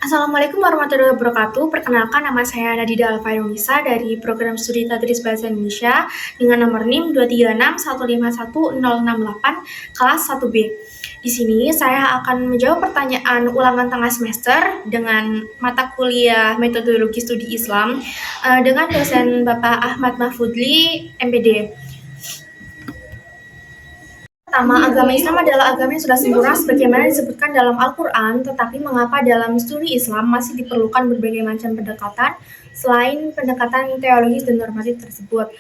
Assalamualaikum warahmatullahi wabarakatuh. Perkenalkan, nama saya Nadida Alfairunisa dari Program Studi Tadris Bahasa Indonesia dengan nomor NIM 236151068 kelas 1B. Di sini saya akan menjawab pertanyaan ulangan tengah semester dengan mata kuliah Metodologi Studi Islam dengan dosen Bapak Ahmad Mahfudli, MPD. Pertama, agama Islam adalah agama yang sudah sempurna sebagaimana disebutkan dalam Al-Quran, tetapi mengapa dalam studi Islam masih diperlukan berbagai macam pendekatan selain pendekatan teologis dan normatif tersebut?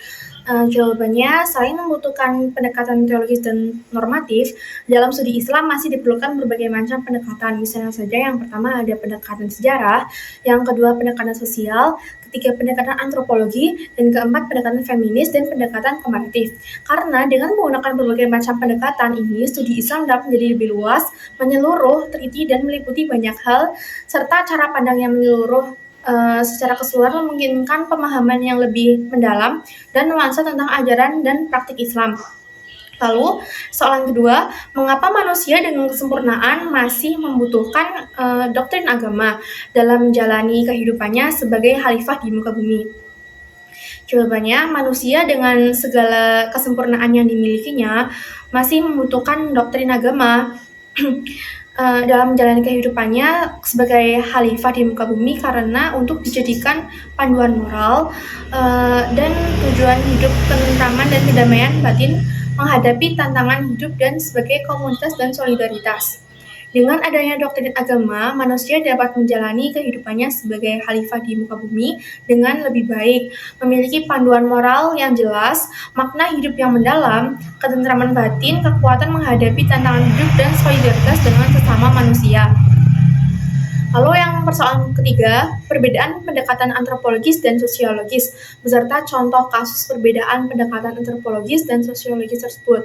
Jawabannya, selain membutuhkan pendekatan teologis dan normatif, dalam studi Islam masih diperlukan berbagai macam pendekatan. Misalnya saja, yang pertama ada pendekatan sejarah, yang kedua pendekatan sosial, ketiga pendekatan antropologi, dan keempat pendekatan feminis dan pendekatan komparatif. Karena dengan menggunakan berbagai macam pendekatan ini, studi Islam dapat menjadi lebih luas, menyeluruh, teliti, dan meliputi banyak hal, serta cara pandang yang menyeluruh secara keseluruhan memungkinkan pemahaman yang lebih mendalam dan nuansa tentang ajaran dan praktik Islam. Lalu, soalan kedua, mengapa manusia dengan kesempurnaan masih membutuhkan doktrin agama dalam menjalani kehidupannya sebagai khalifah di muka bumi? Jawabannya, manusia dengan segala kesempurnaan yang dimilikinya masih membutuhkan doktrin agama dalam menjalani kehidupannya sebagai khalifah di muka bumi karena untuk dijadikan panduan moral dan tujuan hidup ketentraman dan kedamaian batin menghadapi tantangan hidup dan sebagai komunitas dan solidaritas. Dengan adanya doktrin agama, manusia dapat menjalani kehidupannya sebagai khalifah di muka bumi dengan lebih baik, memiliki panduan moral yang jelas, makna hidup yang mendalam, ketentraman batin, kekuatan menghadapi tantangan hidup, dan solidaritas dengan sesama manusia. Lalu yang persoalan ketiga, perbedaan pendekatan antropologis dan sosiologis, beserta contoh kasus perbedaan pendekatan antropologis dan sosiologis tersebut.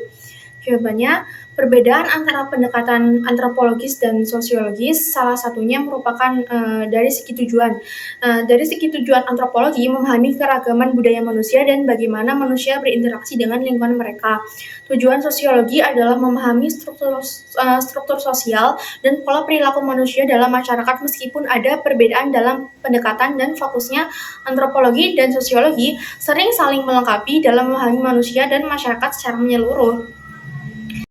Jawabannya, perbedaan antara pendekatan antropologis dan sosiologis salah satunya merupakan dari segi tujuan. Dari segi tujuan antropologi memahami keragaman budaya manusia dan bagaimana manusia berinteraksi dengan lingkungan mereka. Tujuan sosiologi adalah memahami struktur sosial dan pola perilaku manusia dalam masyarakat meskipun ada perbedaan dalam pendekatan dan fokusnya antropologi dan sosiologi sering saling melengkapi dalam memahami manusia dan masyarakat secara menyeluruh.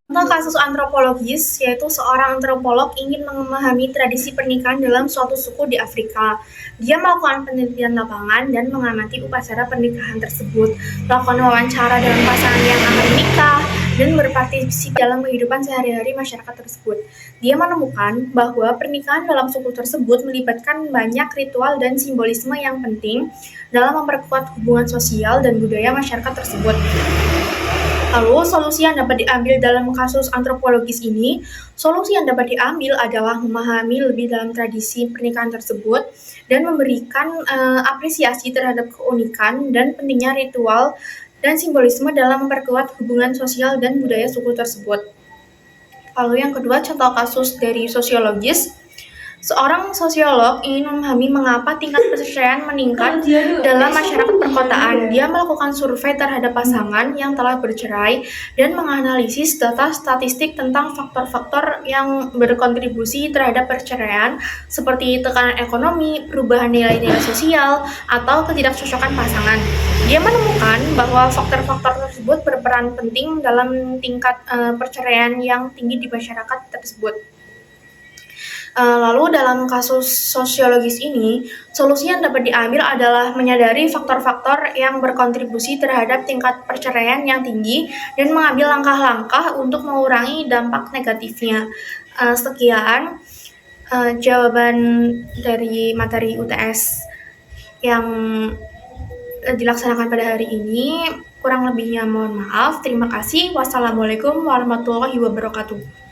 Contoh kasus antropologis, yaitu seorang antropolog ingin memahami tradisi pernikahan dalam suatu suku di Afrika. Dia melakukan penelitian lapangan dan mengamati upacara pernikahan tersebut, melakukan wawancara dengan pasangan yang akan menikah, dan berpartisipasi dalam kehidupan sehari-hari masyarakat tersebut. Dia menemukan bahwa pernikahan dalam suku tersebut melibatkan banyak ritual dan simbolisme yang penting dalam memperkuat hubungan sosial dan budaya masyarakat tersebut. Lalu, solusi yang dapat diambil dalam kasus antropologis ini, solusi yang dapat diambil adalah memahami lebih dalam tradisi pernikahan tersebut dan memberikan apresiasi terhadap keunikan dan pentingnya ritual dan simbolisme dalam memperkuat hubungan sosial dan budaya suku tersebut. Lalu yang kedua, contoh kasus dari sosiologis. Seorang sosiolog ingin memahami mengapa tingkat perceraian meningkat dalam masyarakat perkotaan. Dia melakukan survei terhadap pasangan yang telah bercerai dan menganalisis data statistik tentang faktor-faktor yang berkontribusi terhadap perceraian seperti tekanan ekonomi, perubahan nilai-nilai sosial, atau ketidakcocokan pasangan. Dia menemukan bahwa faktor-faktor tersebut berperan penting dalam tingkat perceraian yang tinggi di masyarakat tersebut. Lalu dalam kasus sosiologis ini, solusi yang dapat diambil adalah menyadari faktor-faktor yang berkontribusi terhadap tingkat perceraian yang tinggi dan mengambil langkah-langkah untuk mengurangi dampak negatifnya. Sekian jawaban dari materi UTS yang dilaksanakan pada hari ini. Kurang lebihnya mohon maaf. Terima kasih. Wassalamualaikum warahmatullahi wabarakatuh.